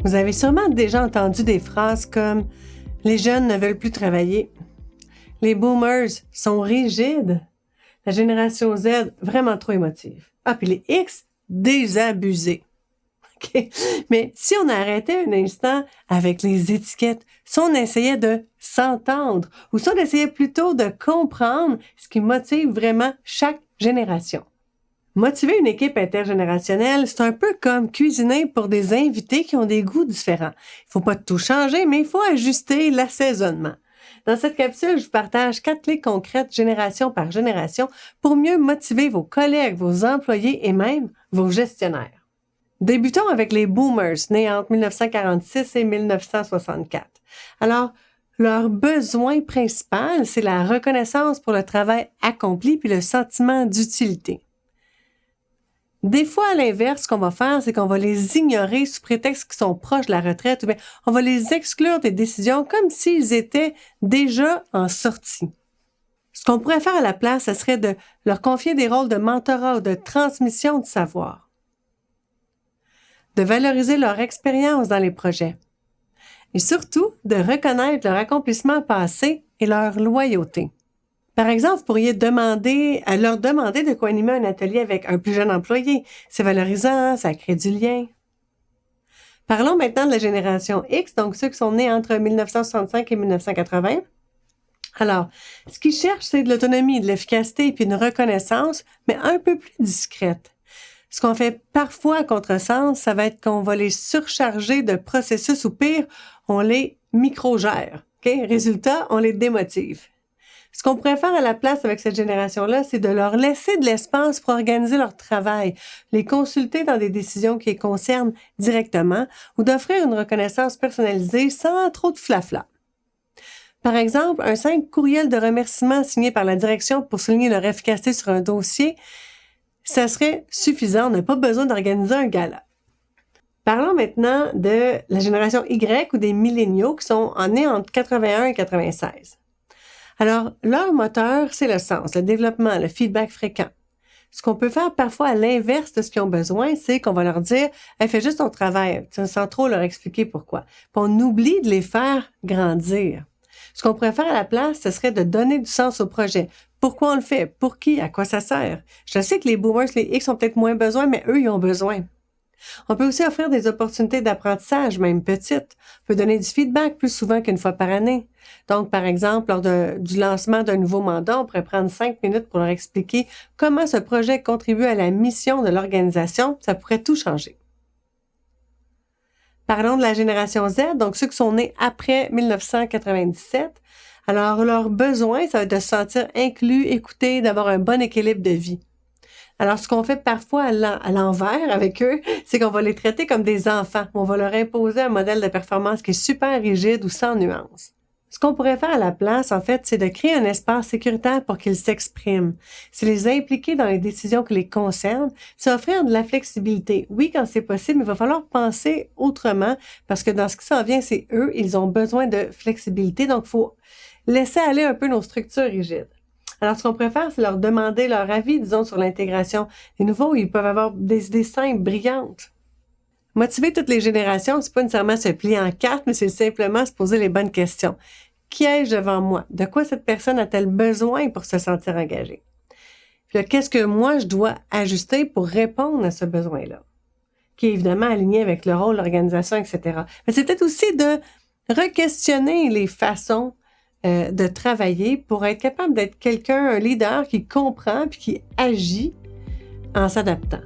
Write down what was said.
Vous avez sûrement déjà entendu des phrases comme « Les jeunes ne veulent plus travailler »,« Les boomers sont rigides »,« La génération Z vraiment trop émotive ». Ah, puis les X, désabusés. OK? Mais si on arrêtait un instant avec les étiquettes, si on essayait de s'entendre ou si on essayait plutôt de comprendre ce qui motive vraiment chaque génération. Motiver une équipe intergénérationnelle, c'est un peu comme cuisiner pour des invités qui ont des goûts différents. Il faut pas tout changer, mais il faut ajuster l'assaisonnement. Dans cette capsule, je vous partage 4 clés concrètes génération par génération pour mieux motiver vos collègues, vos employés et même vos gestionnaires. Débutons avec les boomers, nés entre 1946 et 1964. Alors, leur besoin principal, c'est la reconnaissance pour le travail accompli puis le sentiment d'utilité. Des fois, à l'inverse, ce qu'on va faire, c'est qu'on va les ignorer sous prétexte qu'ils sont proches de la retraite ou bien on va les exclure des décisions comme s'ils étaient déjà en sortie. Ce qu'on pourrait faire à la place, ce serait de leur confier des rôles de mentorat ou de transmission de savoir. De valoriser leur expérience dans les projets. Et surtout, de reconnaître leur accomplissement passé et leur loyauté. Par exemple, vous pourriez leur demander de co-animer un atelier avec un plus jeune employé. C'est valorisant, ça crée du lien. Parlons maintenant de la génération X, donc ceux qui sont nés entre 1965 et 1980. Alors, ce qu'ils cherchent, c'est de l'autonomie, de l'efficacité et puis une reconnaissance, mais un peu plus discrète. Ce qu'on fait parfois à contresens, ça va être qu'on va les surcharger de processus ou pire, on les micro-gère. Okay? Résultat, on les démotive. Ce qu'on pourrait faire à la place avec cette génération-là, c'est de leur laisser de l'espace pour organiser leur travail, les consulter dans des décisions qui les concernent directement ou d'offrir une reconnaissance personnalisée sans trop de flafla. Par exemple, un simple courriel de remerciement signé par la direction pour souligner leur efficacité sur un dossier, ça serait suffisant, on n'a pas besoin d'organiser un gala. Parlons maintenant de la génération Y ou des milléniaux qui sont nés entre 81 et 96. Alors, leur moteur, c'est le sens, le développement, le feedback fréquent. Ce qu'on peut faire parfois à l'inverse de ce qu'ils ont besoin, c'est qu'on va leur dire hey, « fais juste ton travail », sans trop leur expliquer pourquoi. Puis on oublie de les faire grandir. Ce qu'on pourrait faire à la place, ce serait de donner du sens au projet. Pourquoi on le fait? Pour qui? À quoi ça sert? Je sais que les boomers, les X ont peut-être moins besoin, mais eux, ils ont besoin. On peut aussi offrir des opportunités d'apprentissage, même petites. On peut donner du feedback plus souvent qu'une fois par année. Donc, par exemple, lors du lancement d'un nouveau mandat, on pourrait prendre 5 minutes pour leur expliquer comment ce projet contribue à la mission de l'organisation. Ça pourrait tout changer. Parlons de la génération Z, donc ceux qui sont nés après 1997. Alors, leur besoin, ça va être de se sentir inclus, écouté, d'avoir un bon équilibre de vie. Alors, ce qu'on fait parfois à l'envers avec eux, c'est qu'on va les traiter comme des enfants. On va leur imposer un modèle de performance qui est super rigide ou sans nuance. Ce qu'on pourrait faire à la place, en fait, c'est de créer un espace sécuritaire pour qu'ils s'expriment. C'est les impliquer dans les décisions qui les concernent. C'est offrir de la flexibilité. Oui, quand c'est possible, mais il va falloir penser autrement parce que dans ce qui s'en vient, c'est eux, ils ont besoin de flexibilité. Donc, il faut laisser aller un peu nos structures rigides. Alors, ce qu'on préfère, c'est leur demander leur avis, disons, sur l'intégration. Les nouveaux, ils peuvent avoir des idées simples, brillantes. Motiver toutes les générations, c'est pas nécessairement se plier en quatre, mais c'est simplement se poser les bonnes questions. Qui ai-je devant moi? De quoi cette personne a-t-elle besoin pour se sentir engagée? Puis là, qu'est-ce que moi, je dois ajuster pour répondre à ce besoin-là? Qui est évidemment aligné avec le rôle, l'organisation, etc. Mais c'est peut-être aussi de re-questionner les façons de travailler pour être capable d'être quelqu'un, un leader qui comprend puis qui agit en s'adaptant.